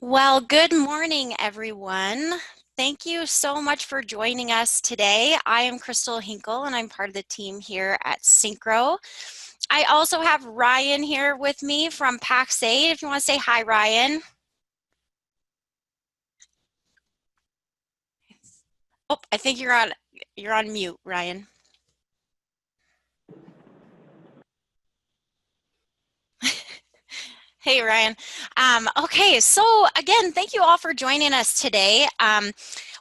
Well, good morning, everyone. Thank you so much for joining us today. I am Crystal Hinkle, and I'm part of the team here at Syncro. I also have Ryan here with me from Pax8. If you want to say hi, Ryan. Oh, I think you're on mute, Ryan. Hey, Ryan. Okay, so again, thank you all for joining us today.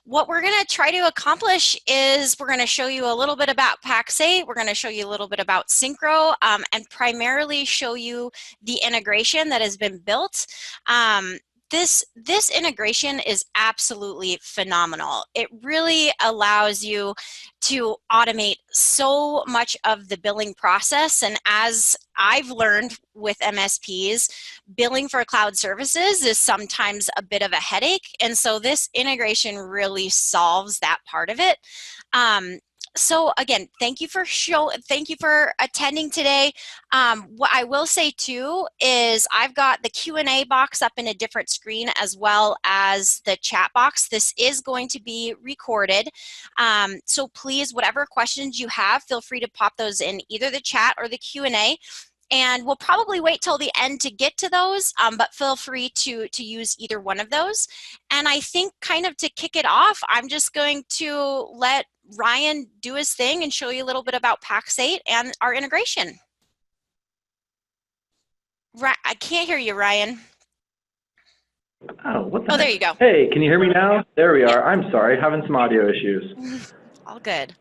What we're going to try to accomplish is we're going to show you a little bit about Pax8. We're going to show you a little bit about Syncro, and primarily show you the integration that has been built. This integration is absolutely phenomenal. It really allows you to automate so much of the billing process. And as I've learned with MSPs, billing for cloud services is sometimes a bit of a headache. And so this integration really solves that part of it. So again, thank you for attending today. What I will say too is I've got the Q&A box up in a different screen as well as the chat box. This is going to be recorded. So please, whatever questions you have, feel free to pop those in either the chat or the Q&A. And we'll probably wait till the end to get to those, but feel free to use either one of those. And I think kind of to kick it off, I'm just going to let Ryan do his thing and show you a little bit about Pax8 and our integration. I can't hear you, Ryan. Oh, what the heck? There you go. Hey, can you hear me now? There we Yep. are. I'm sorry, having some audio issues. All good.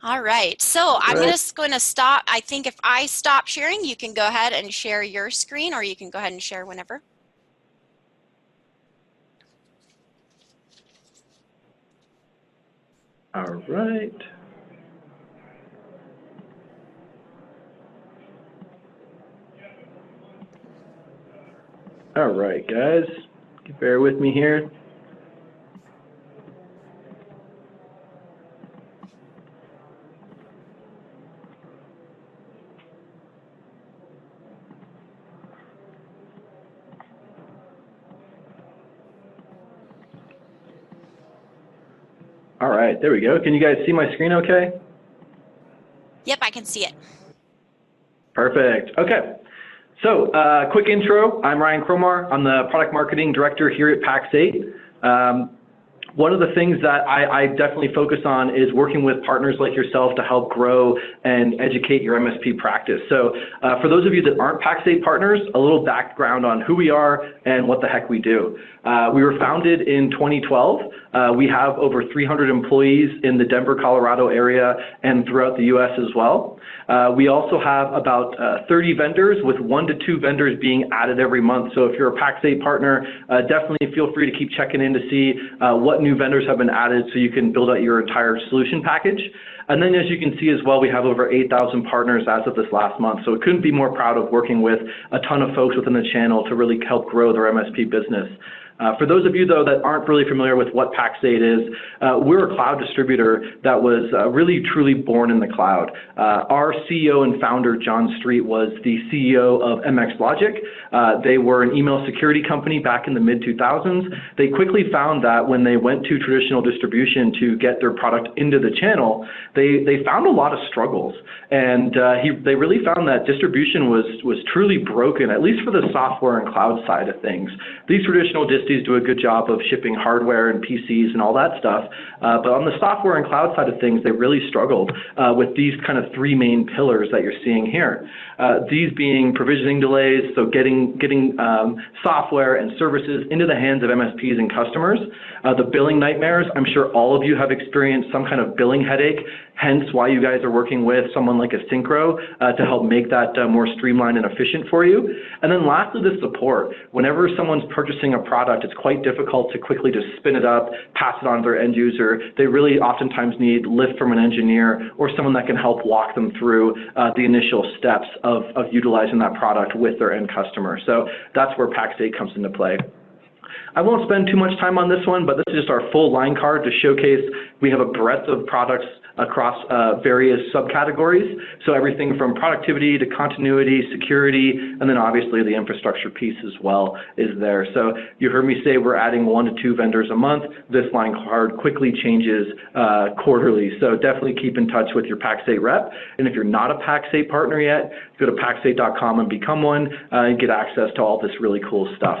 All right, so I'm just going to stop. I think if I stop sharing, you can go ahead and share your screen, or you can go ahead and share whenever. All right. All right, guys, bear with me here. All right, there we go. Can you guys see my screen okay? Yep, I can see it. Perfect. Okay. So, quick intro. I'm Ryan Cromar. I'm the Product Marketing Director here at Pax8. One of the things that I definitely focus on is working with partners like yourself to help grow and educate your MSP practice. So for those of you that aren't Pax8 partners, a little background on who we are and what the heck we do. We were founded in 2012. We have over 300 employees in the Denver, Colorado area and throughout the US as well. We also have about 30 vendors, with 1 to 2 vendors being added every month. So if you're a Pax8 partner, definitely feel free to keep checking in to see what new vendors have been added so you can build out your entire solution package. And then as you can see as well, we have over 8,000 partners as of this last month. So it couldn't be more proud of working with a ton of folks within the channel to really help grow their MSP business. For those of you, though, that aren't really familiar with what Pax8 is, we're a cloud distributor that was really, truly born in the cloud. Our CEO and founder, John Street, was the CEO of MX Logic. They were an email security company back in the mid-2000s. They quickly found that when they went to traditional distribution to get their product into the channel, they found a lot of struggles. And they really found that distribution was truly broken, at least for the software and cloud side of things. These traditional disties do a good job of shipping hardware and PCs and all that stuff, but on the software and cloud side of things, they really struggled with these kind of 3 main pillars that you're seeing here. These being provisioning delays, so getting software and services into the hands of MSPs and customers. The billing nightmares, I'm sure all of you have experienced some kind of billing headache, hence why you guys are working with someone like a Syncro to help make that more streamlined and efficient for you. And then lastly, the support. Whenever someone's purchasing a product, it's quite difficult to quickly just spin it up, pass it on to their end user. They really oftentimes need lift from an engineer or someone that can help walk them through the initial steps of utilizing that product with their end customer. So that's where Pax8 comes into play. I won't spend too much time on this one, but this is just our full line card to showcase we have a breadth of products across various subcategories. So everything from productivity to continuity, security, and then obviously the infrastructure piece as well is there. So you heard me say we're adding 1 to 2 vendors a month. This line card quickly changes quarterly. So definitely keep in touch with your Pax8 rep. And if you're not a Pax8 partner yet, go to pax8.com and become one and get access to all this really cool stuff.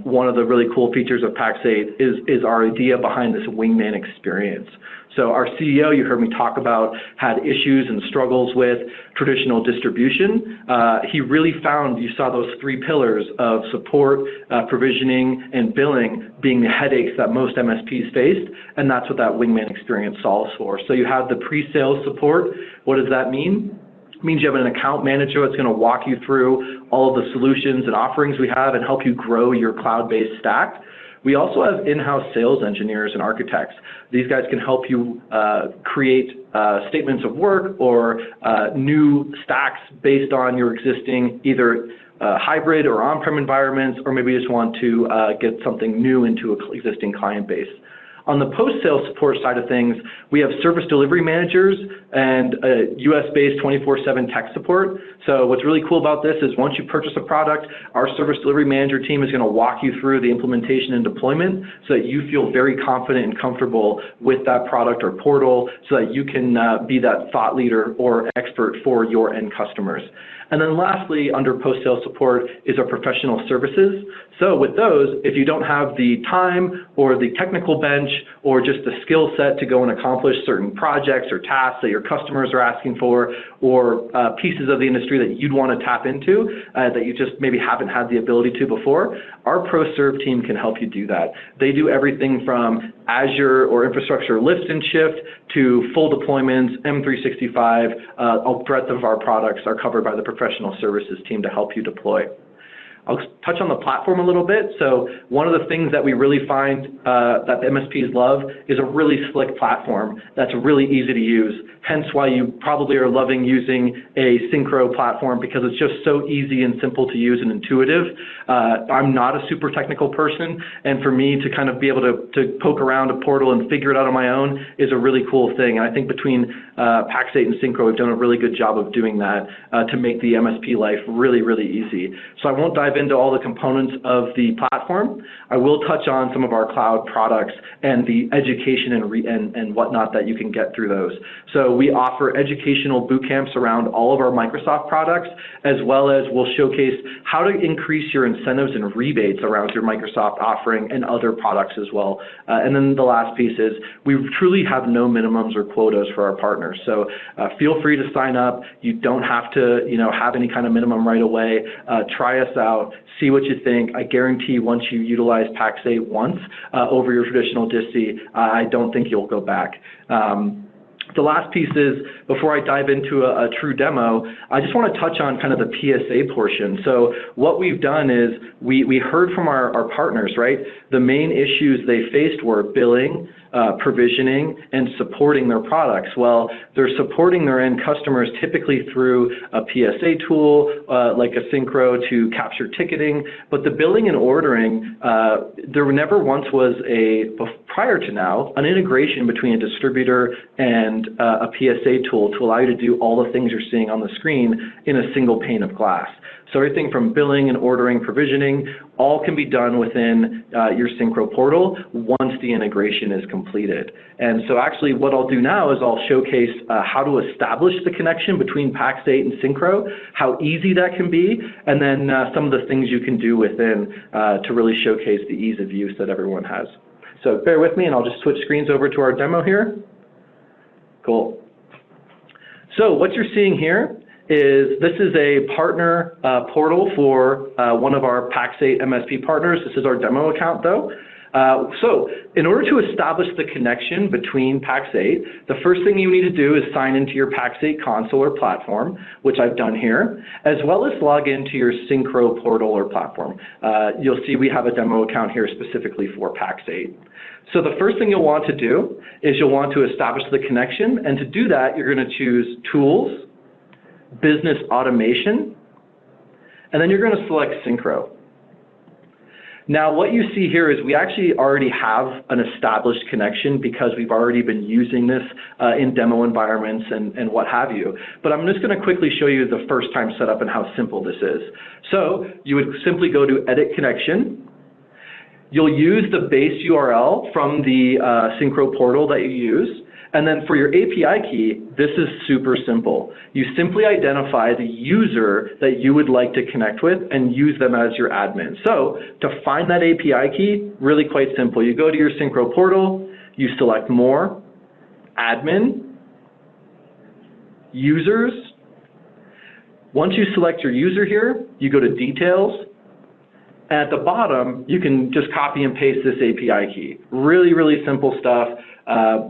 One of the really cool features of Pax8 is our idea behind this wingman experience. So our CEO, you heard me talk about, had issues and struggles with traditional distribution. He really found, you saw those 3 pillars of support, provisioning, and billing being the headaches that most MSPs faced, and that's what that wingman experience solves for. So you have the pre-sales support. What does that mean? It means you have an account manager that's going to walk you through all of the solutions and offerings we have and help you grow your cloud-based stack. We also have in-house sales engineers and architects. These guys can help you create statements of work or new stacks based on your existing either hybrid or on-prem environments, or maybe you just want to get something new into an existing client base. On the post-sale support side of things, we have service delivery managers and US-based 24/7 tech support. So what's really cool about this is once you purchase a product, our service delivery manager team is going to walk you through the implementation and deployment so that you feel very confident and comfortable with that product or portal so that you can be that thought leader or expert for your end customers. And then lastly, under post-sale support is our professional services. So with those, if you don't have the time or the technical bench or just the skill set to go and accomplish certain projects or tasks that your customers are asking for, or pieces of the industry that you'd want to tap into that you just maybe haven't had the ability to before, our ProServe team can help you do that. They do everything from Azure or infrastructure lift and shift to full deployments, M365, a breadth of our products are covered by the professional services team to help you deploy. I'll touch on the platform a little bit. So one of the things that we really find that the MSPs love is a really slick platform that's really easy to use. Hence why you probably are loving using a Syncro platform, because it's just so easy and simple to use and intuitive. I'm not a super technical person, and for me to kind of be able to poke around a portal and figure it out on my own is a really cool thing. And I think between Pax8 and Syncro, we've done a really good job of doing that to make the MSP life really, really easy. So I won't dive into all the components of the platform. I will touch on some of our cloud products and the education and whatnot that you can get through those. So we offer educational boot camps around all of our Microsoft products, as well as we'll showcase how to increase your incentives and rebates around your Microsoft offering and other products as well. And then the last piece is we truly have no minimums or quotas for our partners. So feel free to sign up. You don't have to, have any kind of minimum right away. Try us out. See what you think. I guarantee once you utilize Pax8 once over your traditional disty, I don't think you'll go back. The last piece is, before I dive into a true demo, I just want to touch on kind of the PSA portion. So what we've done is we heard from our partners, right? The main issues they faced were billing, provisioning, and supporting their products. Well, they're supporting their end customers typically through a PSA tool like a Syncro to capture ticketing, but the billing and ordering, there never once was prior to now, an integration between a distributor and a PSA tool to allow you to do all the things you're seeing on the screen in a single pane of glass. So everything from billing and ordering, provisioning, all can be done within your Syncro portal once the integration is completed. And so actually what I'll do now is I'll showcase how to establish the connection between Pax8 and Syncro, how easy that can be, and then some of the things you can do within to really showcase the ease of use that everyone has. So bear with me and I'll just switch screens over to our demo here. Cool. So what you're seeing here is this is a partner portal for one of our Pax8 MSP partners. This is our demo account though. So in order to establish the connection between Pax8, the first thing you need to do is sign into your Pax8 console or platform, which I've done here, as well as log into your Syncro portal or platform. You'll see we have a demo account here specifically for Pax8. So the first thing you'll want to do is you'll want to establish the connection, and to do that, you're going to choose Tools, Business Automation, and then you're going to select Syncro. Now, what you see here is we actually already have an established connection because we've already been using this in demo environments and what have you. But I'm just going to quickly show you the first time setup and how simple this is. So you would simply go to Edit Connection. You'll use the base URL from the Syncro portal that you use. And then for your API key, this is super simple. You simply identify the user that you would like to connect with and use them as your admin. So to find that API key, really quite simple. You go to your Syncro portal, you select More, Admin, Users. Once you select your user here, you go to Details. And at the bottom, you can just copy and paste this API key. Really, really simple stuff.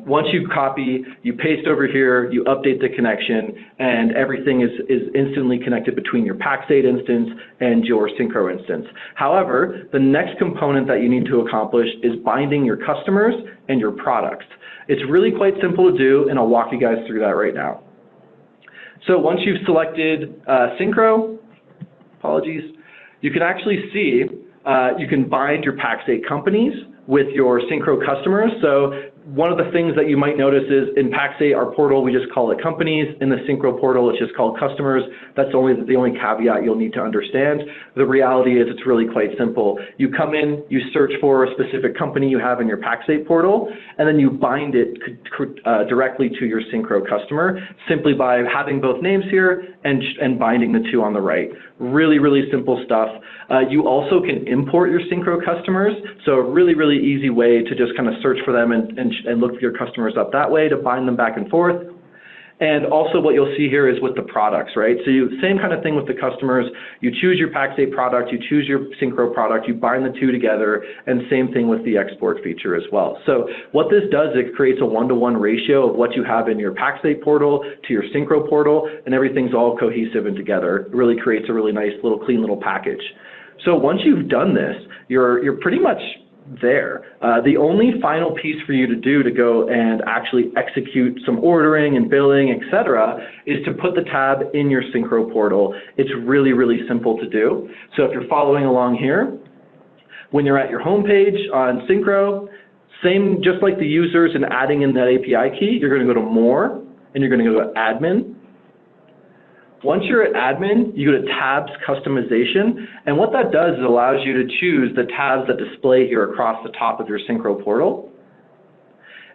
Once you copy, you paste over here, you update the connection, and everything is instantly connected between your Pax8 instance and your Syncro instance. However, the next component that you need to accomplish is binding your customers and your products. It's really quite simple to do, and I'll walk you guys through that right now. So once you've selected Syncro, apologies, you can actually see you can bind your Pax8 companies with your Syncro customers. So one of the things that you might notice is in Pax8, our portal, we just call it companies. In the Syncro portal, it's just called customers. That's the only caveat you'll need to understand. The reality is it's really quite simple. You come in, you search for a specific company you have in your Pax8 portal, and then you bind it directly to your Syncro customer simply by having both names here and binding the two on the right. Really, really simple stuff. You also can import your Syncro customers, so a really, really easy way to just kind of search for them and look for your customers up that way to bind them back and forth. And also what you'll see here is with the products, right? So same kind of thing with the customers. You choose your Pax8 product, you choose your Syncro product, you bind the two together, and same thing with the export feature as well. So what this does, it creates a one-to-one ratio of what you have in your Pax8 portal to your Syncro portal, and everything's all cohesive and together. It really creates a really nice little clean little package. So once you've done this, you're pretty much there. The only final piece for you to do to go and actually execute some ordering and billing, etc., is to put the tab in your Syncro portal. It's really, really simple to do. So if you're following along here, when you're at your home page on Syncro, same, just like the users and adding in that API key, you're going to go to More, and you're going to go to Admin. Once you're at Admin, you go to Tabs Customization, and what that does is allows you to choose the tabs that display here across the top of your Syncro portal.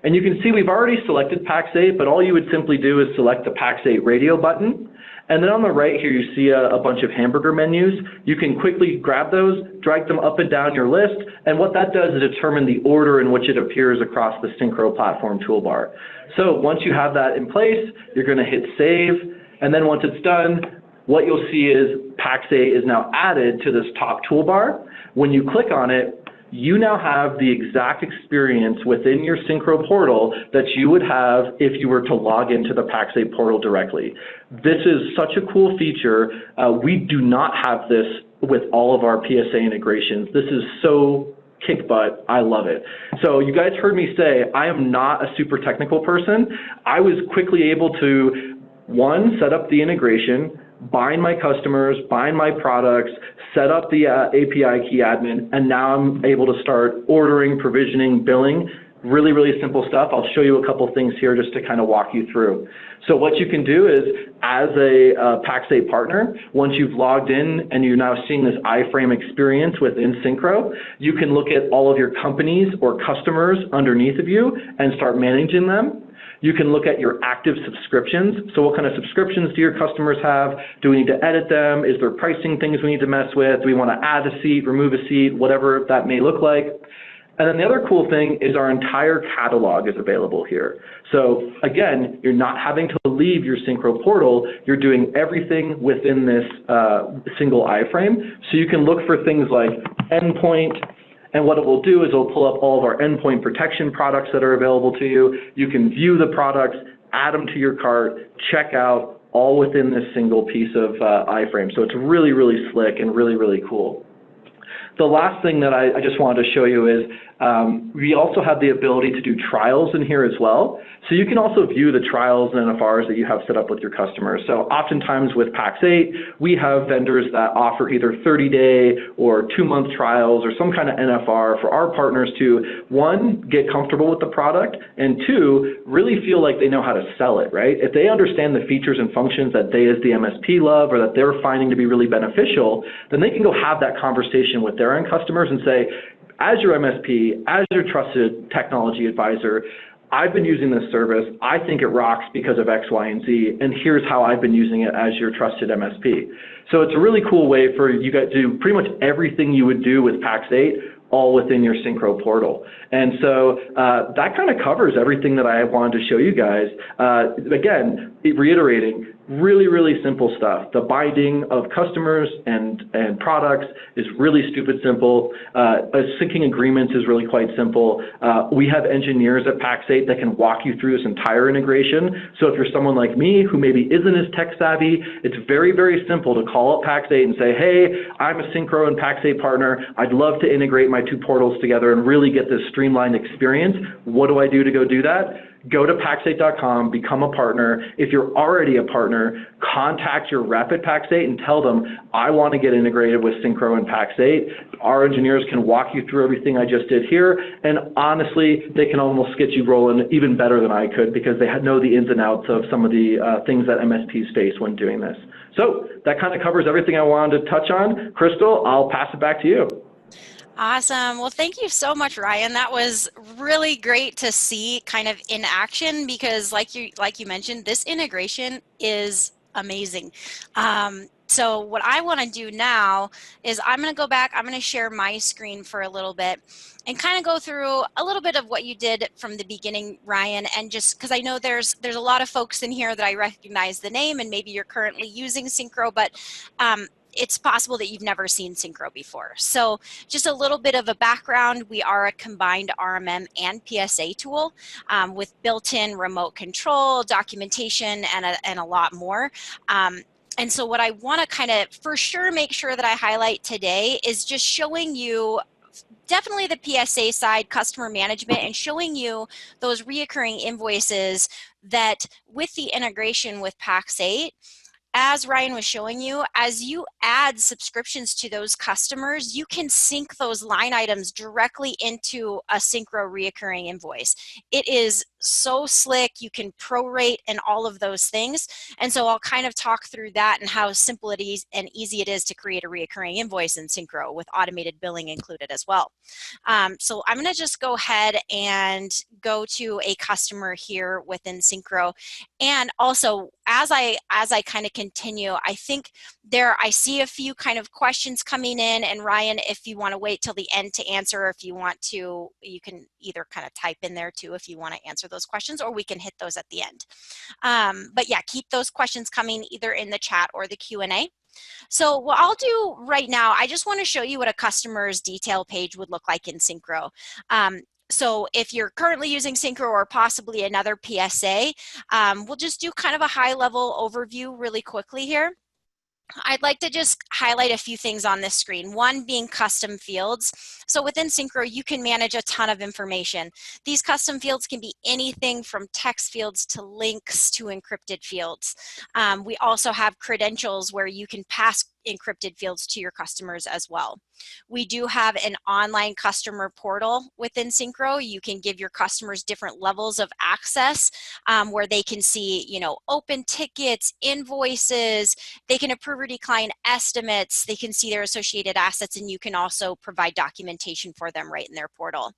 And you can see we've already selected Pax8, but all you would simply do is select the Pax8 radio button, and then on the right here you see a bunch of hamburger menus. You can quickly grab those, drag them up and down your list, and what that does is determine the order in which it appears across the Syncro platform toolbar. So once you have that in place, you're going to hit Save. And then once it's done, what you'll see is Pax8 is now added to this top toolbar. When you click on it, you now have the exact experience within your Syncro portal that you would have if you were to log into the Pax8 portal directly. This is such a cool feature. We do not have this with all of our PSA integrations. This is so kick butt. I love it. So you guys heard me say I am not a super technical person. I was quickly able to one, set up the integration, bind my customers, bind my products, set up the API key admin, and now I'm able to start ordering, provisioning, billing. Really, really simple stuff. I'll show you a couple things here just to kind of walk you through. So what you can do is, as a Pax8 partner, once you've logged in and you're now seeing this iframe experience within Syncro, you can look at all of your companies or customers underneath of you and start managing them. You can look at your active subscriptions. So what kind of subscriptions do your customers have? Do we need to edit them? Is there pricing things we need to mess with? Do we want to add a seat, remove a seat, whatever that may look like? And then the other cool thing is our entire catalog is available here. So again, you're not having to leave your Syncro portal. You're doing everything within this single iframe. So you can look for things like endpoint, and what it will do is it'll pull up all of our endpoint protection products that are available to you. You can view the products, add them to your cart, check out, all within this single piece of iframe. So it's really, really slick and really, really cool. The last thing that I just wanted to show you is we also have the ability to do trials in here as well. So you can also view the trials and NFRs that you have set up with your customers. So oftentimes with Pax8, we have vendors that offer either 30-day or 2-month trials or some kind of NFR for our partners to, one, get comfortable with the product, and two, really feel like they know how to sell it, right? If they understand the features and functions that they as the MSP love or that they're finding to be really beneficial, then they can go have that conversation with their end customers and say, as your MSP, as your trusted technology advisor, I've been using this service. I think it rocks because of X, Y, and Z, and here's how I've been using it as your trusted MSP. So it's a really cool way for you guys to do pretty much everything you would do with Pax8 all within your Syncro portal. And so that kind of covers everything that I wanted to show you guys. Again, reiterating, really, really simple stuff. The binding of customers and products is really stupid simple. Syncing agreements is really quite simple. We have engineers at Pax8 that can walk you through this entire integration. So if you're someone like me who maybe isn't as tech savvy, it's very, very simple to call up Pax8 and say, hey, I'm a Syncro and Pax8 partner. I'd love to integrate my two portals together and really get this streamlined experience. What do I do to go do that? Go to pax8.com, become a partner. If you're already a partner, contact your rep at Pax8 and tell them, I want to get integrated with Syncro and Pax8. Our engineers can walk you through everything I just did here, and honestly, they can almost get you rolling even better than I could because they know the ins and outs of some of the things that MSPs face when doing this. So that kind of covers everything I wanted to touch on. Crystal, I'll pass it back to you. Awesome. Well, thank you so much, Ryan. That was really great to see kind of in action because like you mentioned, this integration is amazing. So what I want to do now is I'm going to go back, I'm going to share my screen for a little bit and kind of go through a little bit of what you did from the beginning, Ryan, and just because I know there's a lot of folks in here that I recognize the name and maybe you're currently using Syncro, but it's possible that you've never seen Syncro before. So just a little bit of a background, we are a combined RMM and PSA tool with built-in remote control, documentation, and a lot more. And so what I want to kind of for sure make sure that I highlight today is just showing you definitely the PSA side, customer management, and showing you those reoccurring invoices that with the integration with Pax8, as Ryan was showing you, as you add subscriptions to those customers, you can sync those line items directly into a Syncro reoccurring invoice. It is so slick. You can prorate and all of those things. And so I'll kind of talk through that and how simple it is and easy it is to create a reoccurring invoice in Syncro with automated billing included as well. So I'm going to just go ahead and go to a customer here within Syncro. And also, as I kind of continue, I think I see a few kind of questions coming in, and Ryan, if you want to wait till the end to answer, if you want to, you can either kind of type in there too if you want to answer those questions, or we can hit those at the end. But yeah, keep those questions coming either in the chat or the Q&A. So what I'll do right now, I just want to show you what a customer's detail page would look like in Syncro. So if you're currently using Syncro or possibly another PSA, we'll just do kind of a high-level overview really quickly here. I'd like to just highlight a few things on this screen. One being custom fields. So within Syncro, you can manage a ton of information. These custom fields can be anything from text fields to links to encrypted fields. We also have credentials where you can pass encrypted fields to your customers as well. We do have an online customer portal within Syncro. You can give your customers different levels of access where they can see, open tickets, invoices, they can approve or decline estimates, they can see their associated assets, and you can also provide documentation for them right in their portal.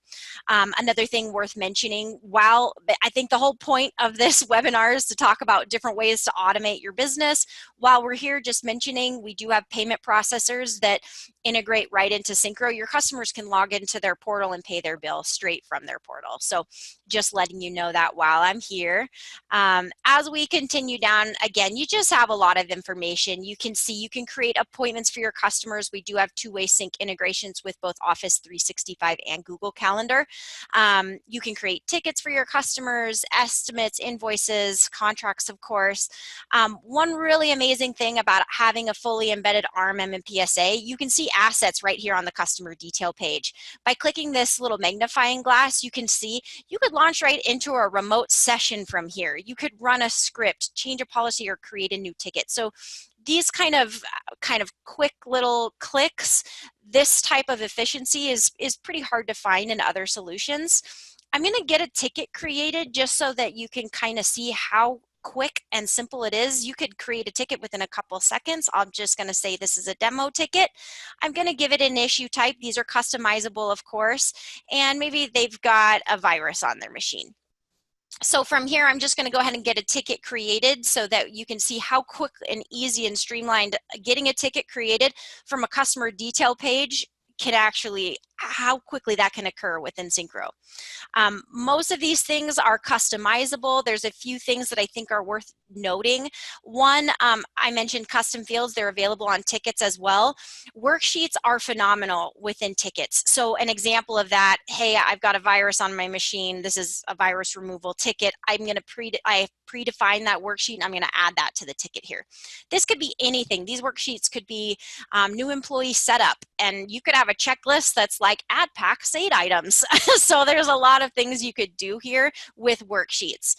Another thing worth mentioning, while I think the whole point of this webinar is to talk about different ways to automate your business, while we're here just mentioning we do have payment processors that integrate right into Syncro. Your customers can log into their portal and pay their bill straight from their portal. So just letting you know that while I'm here. As we continue down, again, you just have a lot of information. You can see you can create appointments for your customers. We do have two-way sync integrations with both Office 365 and Google Calendar. You can create tickets for your customers, estimates, invoices, contracts, of course. One really amazing thing about having a fully embedded RMM and PSA, you can see assets right here on the customer detail page. By clicking this little magnifying glass, you can see you could launch right into a remote session from here. You could run a script, change a policy, or create a new ticket. So these kind of quick little clicks, this type of efficiency is pretty hard to find in other solutions. I'm going to get a ticket created just so that you can kind of see how quick and simple it is. You could create a ticket within a couple seconds. I'm just going to say this is a demo ticket. I'm going to give it an issue type. These are customizable, of course, and maybe they've got a virus on their machine. So from here, I'm just going to go ahead and get a ticket created so that you can see how quick and easy and streamlined getting a ticket created from a customer detail page can actually, how quickly that can occur within Syncro. Most of these things are customizable. There's a few things that I think are worth noting. One, I mentioned custom fields. They're available on tickets as well. Worksheets are phenomenal within tickets. So an example of that, hey, I've got a virus on my machine. This is a virus removal ticket. I predefine that worksheet and I'm going to add that to the ticket here. This could be anything. These worksheets could be new employee setup, and you could have a checklist that's like add Pax8 items. So there's a lot of things you could do here with worksheets.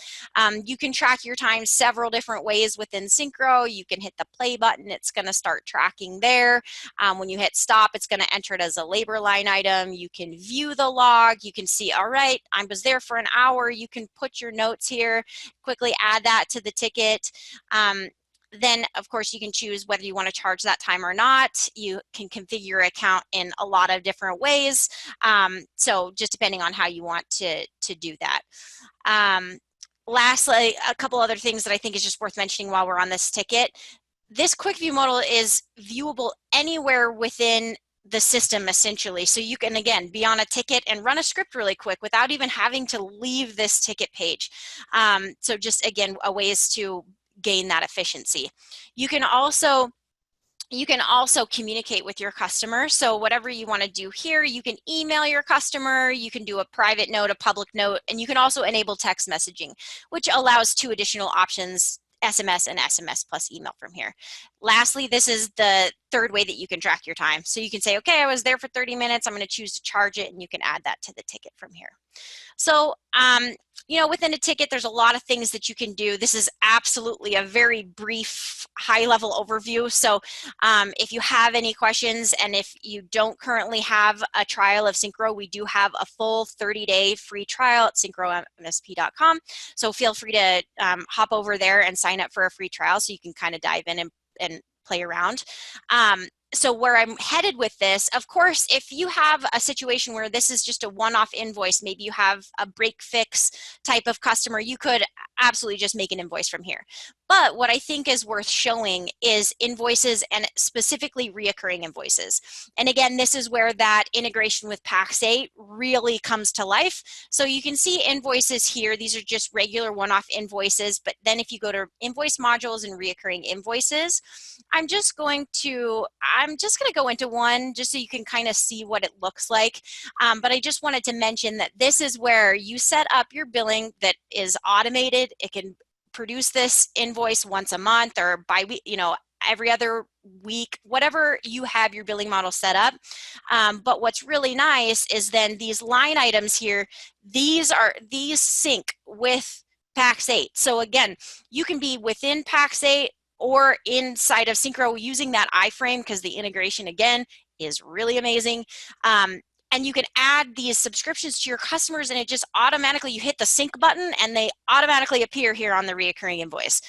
You can track your time several different ways within Syncro. You can hit the play button. It's going to start tracking there. When you hit stop, it's going to enter it as a labor line item. You can view the log. You can see, all right, I was there for an hour. You can put your notes here, quickly add that to the ticket. Then, of course, you can choose whether you want to charge that time or not. You can configure your account in a lot of different ways. So just depending on how you want to do that. Lastly, a couple other things that I think is just worth mentioning while we're on this ticket. This quick view modal is viewable anywhere within the system, essentially. So you can, again, be on a ticket and run a script really quick without even having to leave this ticket page. So just, again, a ways to gain that efficiency. You can also communicate with your customer. So whatever you want to do here, you can email your customer, you can do a private note, a public note, and you can also enable text messaging, which allows two additional options, SMS and SMS plus email from here. Lastly, this is the third way that you can track your time. So you can say, okay, I was there for 30 minutes. I'm going to choose to charge it, and you can add that to the ticket from here. So, you know, within a ticket, there's a lot of things that you can do. This is absolutely a very brief, high-level overview. So if you have any questions, and if you don't currently have a trial of Syncro, we do have a full 30-day free trial at syncromsp.com. So feel free to hop over there and sign up for a free trial so you can kind of dive in and play around. So where I'm headed with this, of course, if you have a situation where this is just a one-off invoice, maybe you have a break fix type of customer, you could absolutely just make an invoice from here. But what I think is worth showing is invoices, and specifically reoccurring invoices. And again, this is where that integration with Pax8 really comes to life. So you can see invoices here. These are just regular one-off invoices. But then if you go to invoice modules and reoccurring invoices, I'm just going to go into one just so you can kind of see what it looks like. But I just wanted to mention that this is where you set up your billing that is automated. It can produce this invoice once a month or every other week, whatever you have your billing model set up. But what's really nice is then these line items here, these sync with Pax8. So again, you can be within Pax8 or inside of Syncro using that iframe, because the integration, again, is really amazing. And you can add these subscriptions to your customers, and it just automatically, you hit the sync button and they automatically appear here on the reoccurring invoice.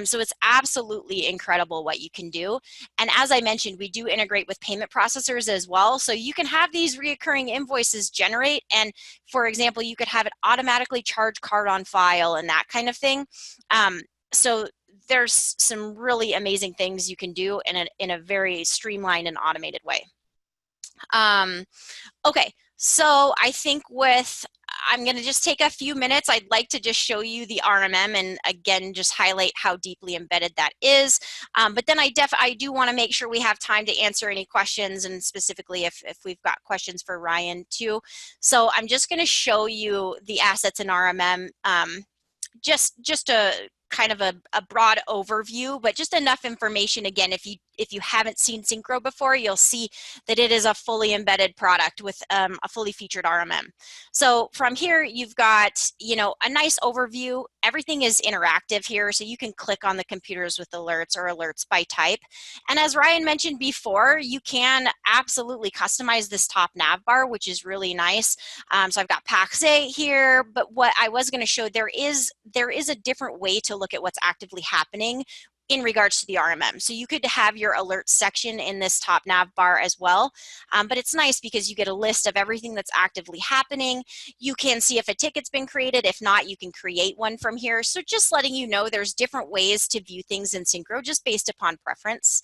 So it's absolutely incredible what you can do. And as I mentioned, we do integrate with payment processors as well. So you can have these reoccurring invoices generate, and for example, you could have it automatically charge card on file and that kind of thing. So there's some really amazing things you can do in a very streamlined and automated way. Okay, so I think with I'm going to just take a few minutes. I'd like to just show you the RMM and again, just highlight how deeply embedded that is. But then I do want to make sure we have time to answer any questions, and specifically if we've got questions for Ryan too. So I'm just going to show you the assets in RMM. Just a kind of a broad overview, but just enough information. Again, if you haven't seen Syncro before, you'll see that it is a fully embedded product with a fully featured RMM. So from here, you've got, you know, a nice overview. Everything is interactive here, so you can click on the computers with alerts or alerts by type. And as Ryan mentioned before, you can absolutely customize this top nav bar, which is really nice. So I've got Pax8 here, but what I was going to show, there is a different way to look at what's actively happening in regards to the RMM. So you could have your alerts section in this top nav bar as well, but it's nice because you get a list of everything that's actively happening. You can see if a ticket's been created. If not, you can create one from here. So just letting you know there's different ways to view things in Syncro just based upon preference.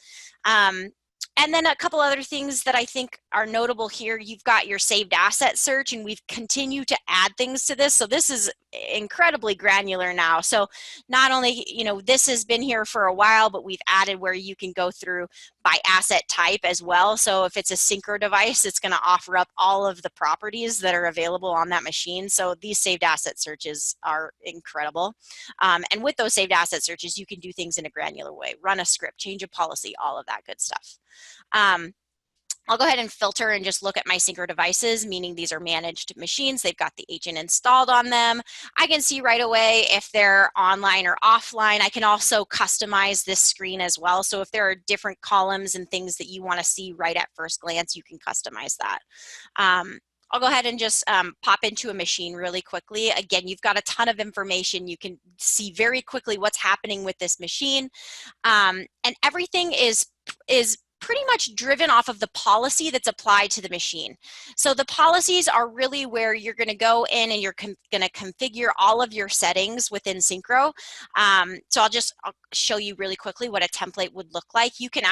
And then a couple other things that I think are notable here. You've got your saved asset search, and we've continued to add things to this. So this is incredibly granular now. So not only, you know, this has been here for a while, but we've added where you can go through by asset type as well. So if it's a Syncro device, it's going to offer up all of the properties that are available on that machine. So these saved asset searches are incredible. And with those saved asset searches, you can do things in a granular way, run a script, change a policy, all of that good stuff. I'll go ahead and filter and just look at my Syncro devices, meaning these are managed machines. They've got the agent installed on them. I can see right away if they're online or offline. I can also customize this screen as well. So if there are different columns and things that you want to see right at first glance, you can customize that. I'll go ahead and just pop into a machine really quickly. Again, you've got a ton of information. You can see very quickly what's happening with this machine. And everything is pretty much driven off of the policy that's applied to the machine. So the policies are really where you're going to go in and you're going to configure all of your settings within Syncro. So I'll show you really quickly what a template would look like. You can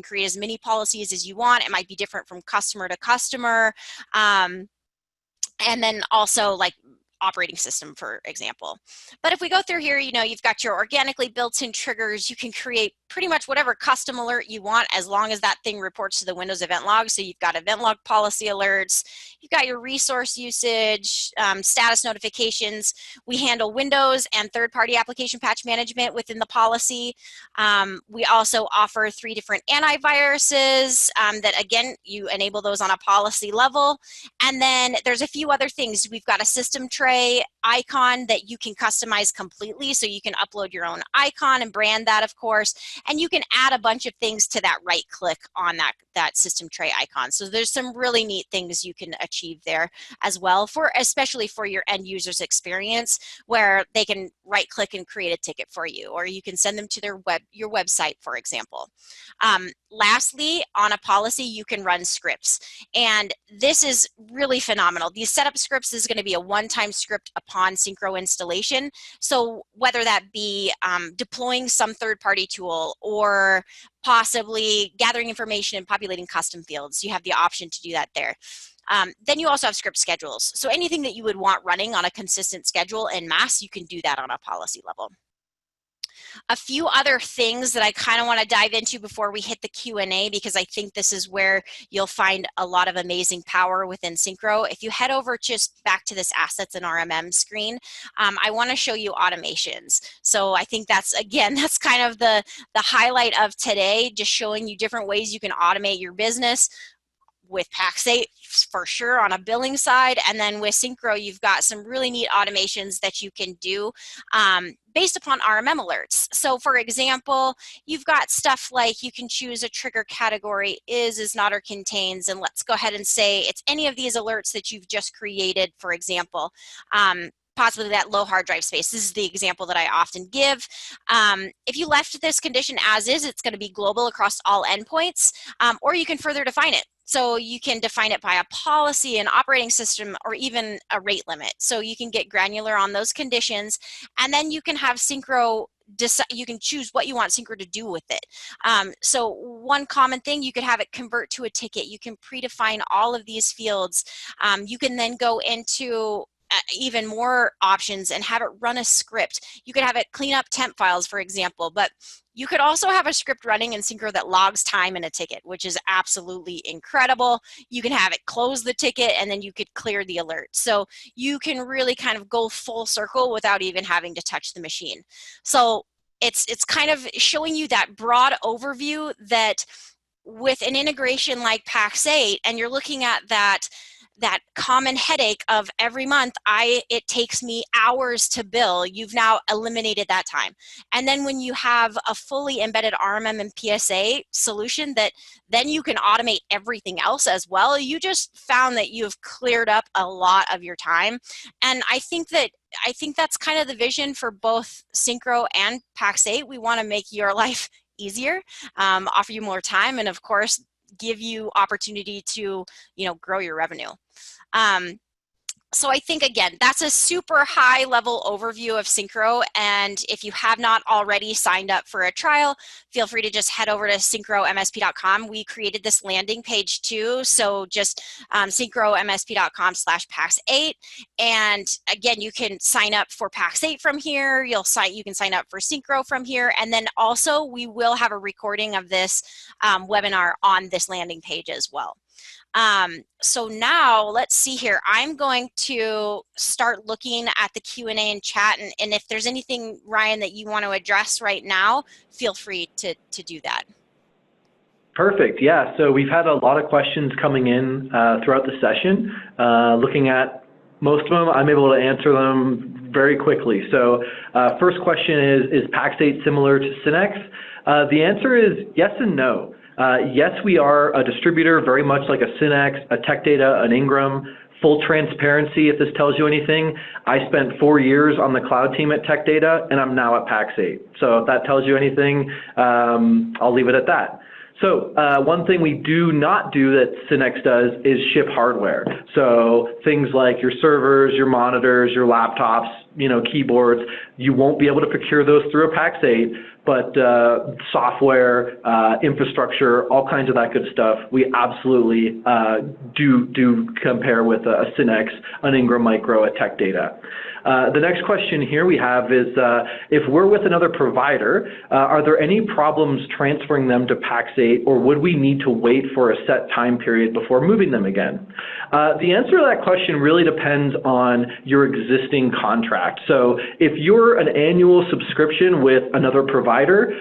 create as many policies as you want. It might be different from customer to customer. And then also like operating system, for example. But if we go through here, you know, you've got your organically built-in triggers. You can create pretty much whatever custom alert you want as long as that thing reports to the Windows event log. So you've got event log policy alerts, you've got your resource usage, status notifications. We handle Windows and third-party application patch management within the policy. We also offer 3 different antiviruses that, again, you enable those on a policy level. And then there's a few other things. We've got a system tray icon that you can customize completely. So you can upload your own icon and brand that, of course. And you can add a bunch of things to that right click on that system tray icon. So there's some really neat things you can achieve there as well, especially for your end users experience, where they can right click and create a ticket for you, or you can send them to your website, for example. Lastly, on a policy, you can run scripts. And this is really phenomenal. These setup scripts is going to be a one-time script upon Syncro installation. So whether that be deploying some third-party tool or possibly gathering information and populating custom fields, you have the option to do that there. Then you also have script schedules. So anything that you would want running on a consistent schedule en masse, you can do that on a policy level. A few other things that I kind of want to dive into before we hit the Q&A, because I think this is where you'll find a lot of amazing power within Syncro. If you head over just back to this assets and RMM screen, I want to show you automations. So I think that's kind of the highlight of today, just showing you different ways you can automate your business. With Pax8 for sure on a billing side, and then with Syncro, you've got some really neat automations that you can do based upon RMM alerts. So for example, you've got stuff like you can choose a trigger category, is not, or contains, and let's go ahead and say it's any of these alerts that you've just created, for example. Possibly that low hard drive space. This is the example that I often give. If you left this condition as is, it's going to be global across all endpoints, or you can further define it. So you can define it by a policy, an operating system, or even a rate limit. So you can get granular on those conditions, and then you can have Syncro you can choose what you want Syncro to do with it. So one common thing, you could have it convert to a ticket. You can predefine all of these fields. You can then go into even more options and have it run a script. You could have it clean up temp files, for example, but you could also have a script running in Syncro that logs time in a ticket, which is absolutely incredible. You can have it close the ticket and then you could clear the alert. So you can really kind of go full circle without even having to touch the machine. So it's kind of showing you that broad overview that with an integration like Pax8, and you're looking at that common headache of every month, it takes me hours to bill, you've now eliminated that time. And then when you have a fully embedded RMM and PSA solution that then you can automate everything else as well, you just found that you've cleared up a lot of your time. And I think that's kind of the vision for both Syncro and Pax8. We want to make your life easier, offer you more time, and of course, give you opportunity to, grow your revenue. So I think, again, that's a super high level overview of Syncro. And if you have not already signed up for a trial, feel free to just head over to syncromsp.com. We created this landing page too. So just syncromsp.com/Pax8. And again, you can sign up for Pax8 from here. You can sign up for Syncro from here. And then also we will have a recording of this webinar on this landing page as well. So now let's see here. I'm going to start looking at the Q&A and chat, and if there's anything, Ryan, that you want to address right now, feel free to do that. Perfect. Yeah. So we've had a lot of questions coming in throughout the session. Looking at most of them, I'm able to answer them very quickly. So first question is Pax8 similar to Synnex? The answer is yes and no. Yes, we are a distributor, very much like a Synnex, a Tech Data, an Ingram. Full transparency, if this tells you anything, I spent 4 years on the cloud team at Tech Data, and I'm now at Pax8. So if that tells you anything, I'll leave it at that. So one thing we do not do that Synnex does is ship hardware. So things like your servers, your monitors, your laptops, keyboards, you won't be able to procure those through a Pax8, but software, infrastructure, all kinds of that good stuff, we absolutely do compare with a Synnex, an Ingram Micro, a Tech Data. The next question here we have is, if we're with another provider, are there any problems transferring them to Pax8, or would we need to wait for a set time period before moving them again? The answer to that question really depends on your existing contract. So if you're an annual subscription with another provider,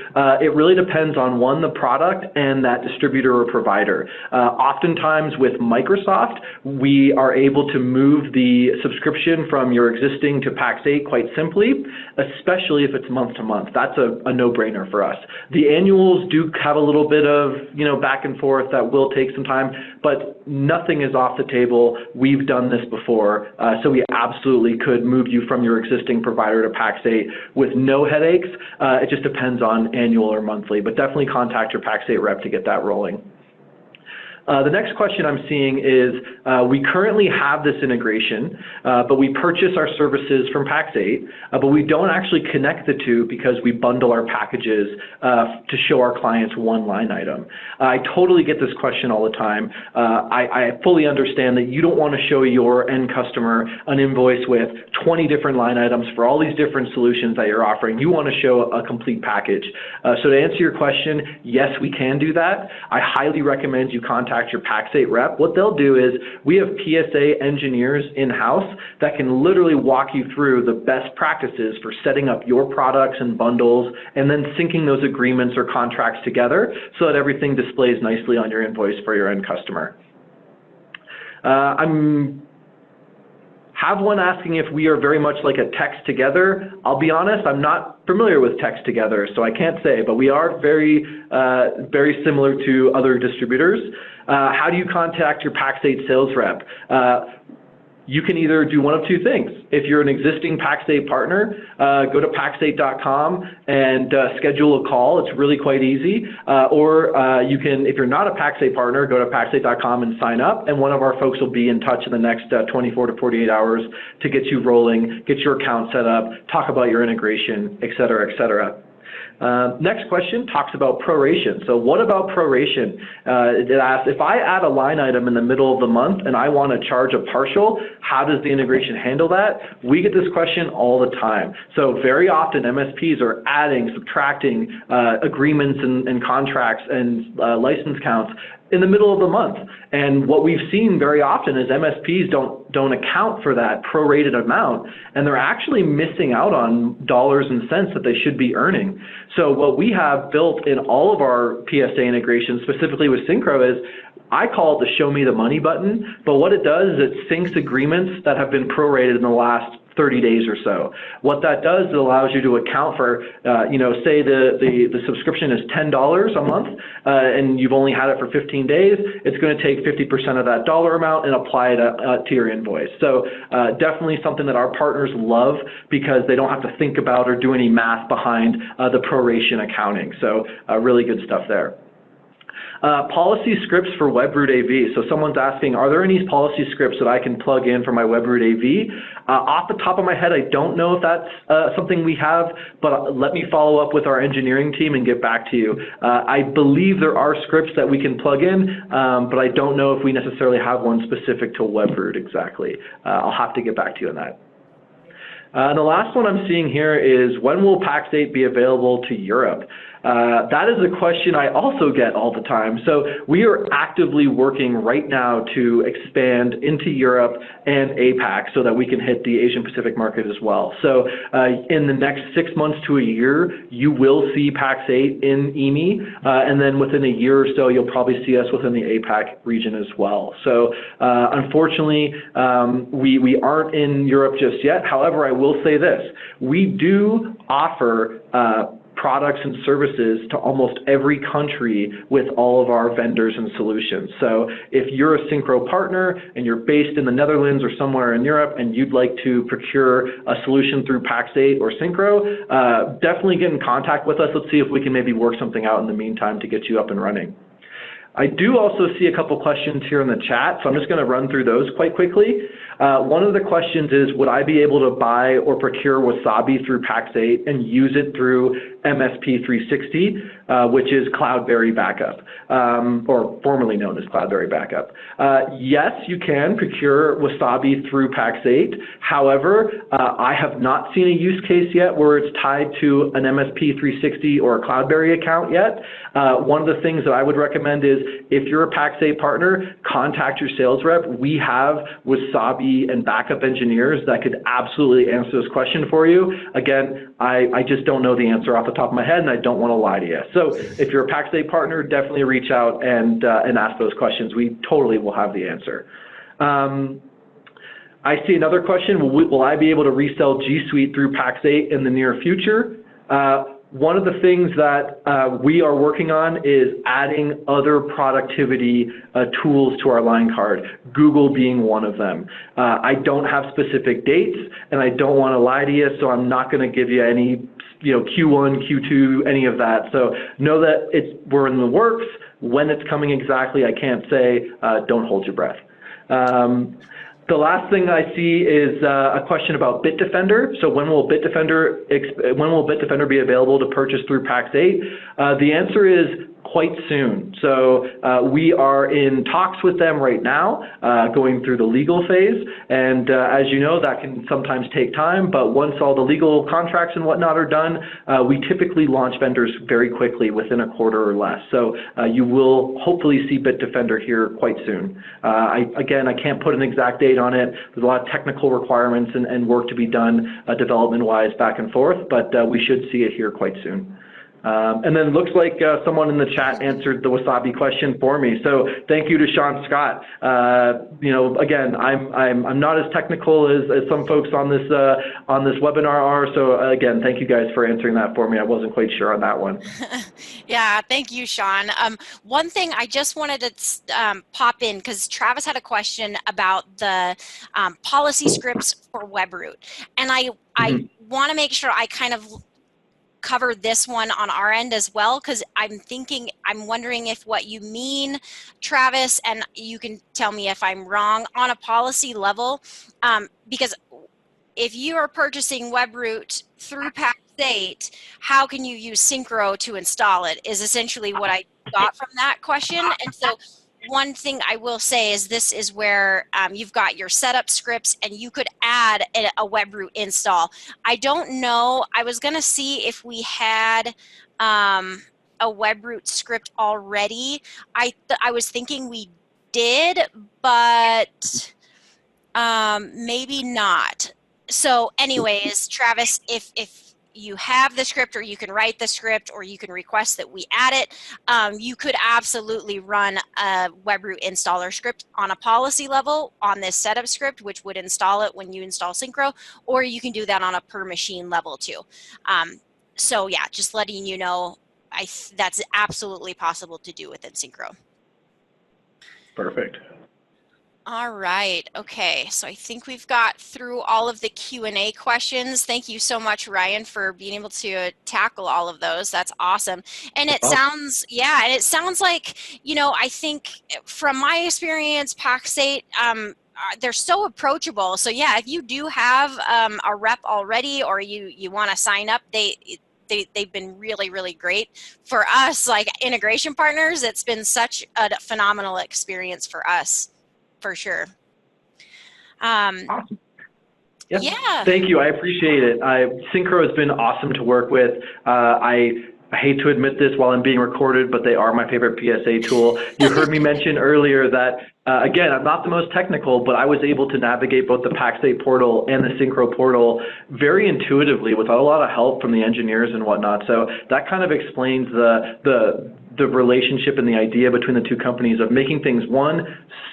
it really depends on, one, the product and that distributor or provider. Oftentimes with Microsoft, we are able to move the subscription from your existing to Pax8 quite simply, especially if it's month to month. That's a no-brainer for us. The annuals do have a little bit of back and forth that will take some time, but nothing is off the table. We've done this before, so we absolutely could move you from your existing provider to Pax8 with no headaches. It just depends on annual or monthly, but definitely contact your Pax8 rep to get that rolling. The next question I'm seeing is, we currently have this integration, but we purchase our services from Pax8, but we don't actually connect the two because we bundle our packages to show our clients one line item. I totally get this question all the time. I fully understand that you don't want to show your end customer an invoice with 20 different line items for all these different solutions that you're offering. You want to show a complete package. So to answer your question, yes, we can do that. I highly recommend you contact your Pax8 rep. What they'll do is, we have PSA engineers in-house that can literally walk you through the best practices for setting up your products and bundles and then syncing those agreements or contracts together so that everything displays nicely on your invoice for your end customer. Have one asking if we are very much like a text together. I'll be honest, I'm not familiar with text together, so I can't say, but we are very similar to other distributors. How do you contact your Pax8 sales rep? You can either do one of two things. If you're an existing Pax8 partner, go to pax8.com and schedule a call. It's really quite easy. Or you can, if you're not a Pax8 partner, go to pax8.com and sign up, and one of our folks will be in touch in the next 24 to 48 hours to get you rolling, get your account set up, talk about your integration, et cetera, et cetera. Next question talks about proration. So what about proration? It asks, if I add a line item in the middle of the month and I want to charge a partial, how does the integration handle that? We get this question all the time. So very often MSPs are adding, subtracting agreements and contracts and license counts in the middle of the month. And what we've seen very often is MSPs don't account for that prorated amount, and they're actually missing out on dollars and cents that they should be earning. So what we have built in all of our PSA integrations, specifically with Syncro, is I call it the show me the money button, but what it does is it syncs agreements that have been prorated in the last 30 days or so. What that does, it allows you to account for, say the subscription is $10 a month, and you've only had it for 15 days, it's going to take 50% of that dollar amount and apply it to your invoice. So definitely something that our partners love because they don't have to think about or do any math behind the proration accounting. So really good stuff there. Policy scripts for WebRoot AV. So someone's asking, are there any policy scripts that I can plug in for my WebRoot AV? Off the top of my head, I don't know if that's something we have, but let me follow up with our engineering team and get back to you. I believe there are scripts that we can plug in, but I don't know if we necessarily have one specific to WebRoot exactly. I'll have to get back to you on that. And the last one I'm seeing here is, when will Pax8 be available to Europe? That is a question I also get all the time. So we are actively working right now to expand into Europe and APAC so that we can hit the Asian Pacific market as well. So in the next 6 months to a year, you will see Pax8 in EME, and then within a year or so, you'll probably see us within the APAC region as well. So unfortunately, we aren't in Europe just yet. However, I will say this, we do offer products and services to almost every country with all of our vendors and solutions. So if you're a Syncro partner and you're based in the Netherlands or somewhere in Europe and you'd like to procure a solution through Pax8 or Syncro, definitely get in contact with us. Let's see if we can maybe work something out in the meantime to get you up and running. I do also see a couple questions here in the chat, so I'm just going to run through those quite quickly. One of the questions is, would I be able to buy or procure Wasabi through Pax8 and use it through MSP 360, which is Cloudberry Backup, or formerly known as Cloudberry Backup? Yes, you can procure Wasabi through Pax8. However, I have not seen a use case yet where it's tied to an MSP 360 or a Cloudberry account yet. One of the things that I would recommend is, if you're a Pax8 partner, contact your sales rep. We have Wasabi and backup engineers that could absolutely answer this question for you. Again, I just don't know the answer off the top of my head, and I don't want to lie to you. So if you're a Pax8 partner, definitely reach out and ask those questions. We totally will have the answer. I see another question. Will I be able to resell G Suite through Pax8 in the near future? One of the things that we are working on is adding other productivity tools to our line card, Google being one of them. I don't have specific dates, and I don't want to lie to you, so I'm not going to give you any Q1, Q2, any of that. So know that we're in the works. When it's coming exactly, I can't say. Don't hold your breath. The last thing I see is a question about Bitdefender. So when will Bitdefender be available to purchase through Pax8? The answer is quite soon. So we are in talks with them right now, going through the legal phase. And as you know, that can sometimes take time, but once all the legal contracts and whatnot are done, we typically launch vendors very quickly, within a quarter or less. So you will hopefully see Bitdefender here quite soon. Again, I can't put an exact date on it. There's a lot of technical requirements and work to be done development-wise back and forth, but we should see it here quite soon. And then it looks like someone in the chat answered the Wasabi question for me. So thank you to Sean Scott. Again, I'm not as technical as some folks on this webinar are. So again, thank you guys for answering that for me. I wasn't quite sure on that one. Yeah, thank you, Sean. One thing I just wanted to pop in, because Travis had a question about the policy scripts for WebRoot, and I want to make sure I kind of cover this one on our end as well, because I'm wondering if what you mean, Travis, and you can tell me if I'm wrong, on a policy level, because if you are purchasing WebRoot through Pax8, how can you use Syncro to install it, is essentially what I got from that question. And so one thing I will say is this is where you've got your setup scripts and you could add a web root install. I don't know, I was going to see if we had a web root script already. I was thinking we did, but maybe not. So anyways, Travis, if you have the script, or you can write the script, or you can request that we add it, you could absolutely run a web root installer script on a policy level on this setup script, which would install it when you install Syncro, or you can do that on a per machine level too. So yeah, just letting you know, that's absolutely possible to do within Syncro. Perfect. All right. Okay. So I think we've got through all of the Q&A questions. Thank you so much, Ryan, for being able to tackle all of those. That's awesome. And it sounds, yeah, and it sounds like, you know, I think from my experience, Pax8, they're so approachable. So yeah, if you do have a rep already, or you want to sign up, they've been really, really great for us, like integration partners. It's been such a phenomenal experience for us. For sure. Awesome. Yeah. Thank you. I appreciate it. Syncro has been awesome to work with. I hate to admit this while I'm being recorded, but they are my favorite PSA tool. You heard me mention earlier that, again, I'm not the most technical, but I was able to navigate both the Pax8 portal and the Syncro portal very intuitively without a lot of help from the engineers and whatnot. So that kind of explains the relationship and the idea between the two companies of making things, one,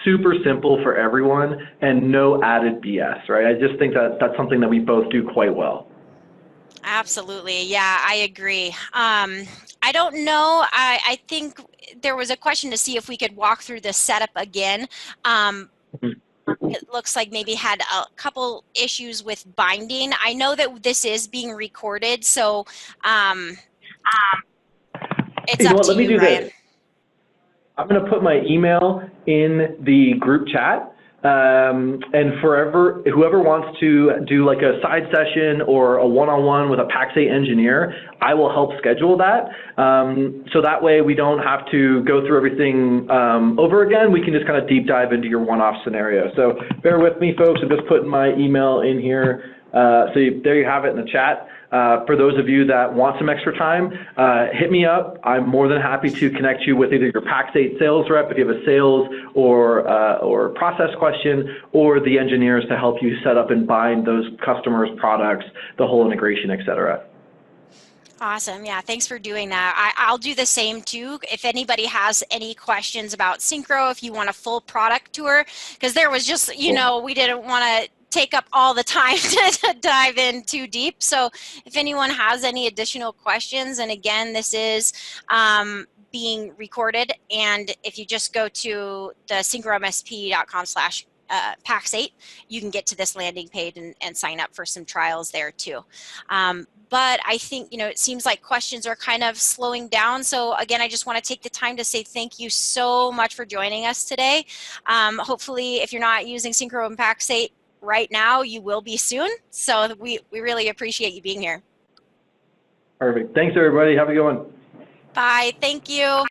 super simple for everyone and no added BS, right? I just think that that's something that we both do quite well. Absolutely. Yeah, I agree. I don't know. I think there was a question to see if we could walk through the setup again. It looks like maybe had a couple issues with binding. I know that this is being recorded, so it's up to you, Ryan. I'm going to put my email in the group chat. And whoever wants to do like a side session or a one-on-one with a Pax8 engineer, I will help schedule that. So that way we don't have to go through everything over again. We can just kind of deep dive into your one-off scenario. So bear with me, folks. I'm just putting my email in here. There you have it in the chat. For those of you that want some extra time, hit me up. I'm more than happy to connect you with either your Pax8 sales rep if you have a sales or process question, or the engineers to help you set up and bind those customers' products, the whole integration, et cetera. Awesome. Yeah, thanks for doing that. I'll do the same too. If anybody has any questions about Syncro, if you want a full product tour, because there was just, you know, we didn't want to take up all the time to dive in too deep. So if anyone has any additional questions, and again, this is being recorded, and if you just go to the syncromsp.com/Pax8, you can get to this landing page and sign up for some trials there too. But I think, you know, it seems like questions are kind of slowing down. So again, I just want to take the time to say thank you so much for joining us today. Hopefully, if you're not using Syncro and Pax8 right now, you will be soon. So we really appreciate you being here. Perfect. Thanks, everybody. Have a good one. Bye. Thank you.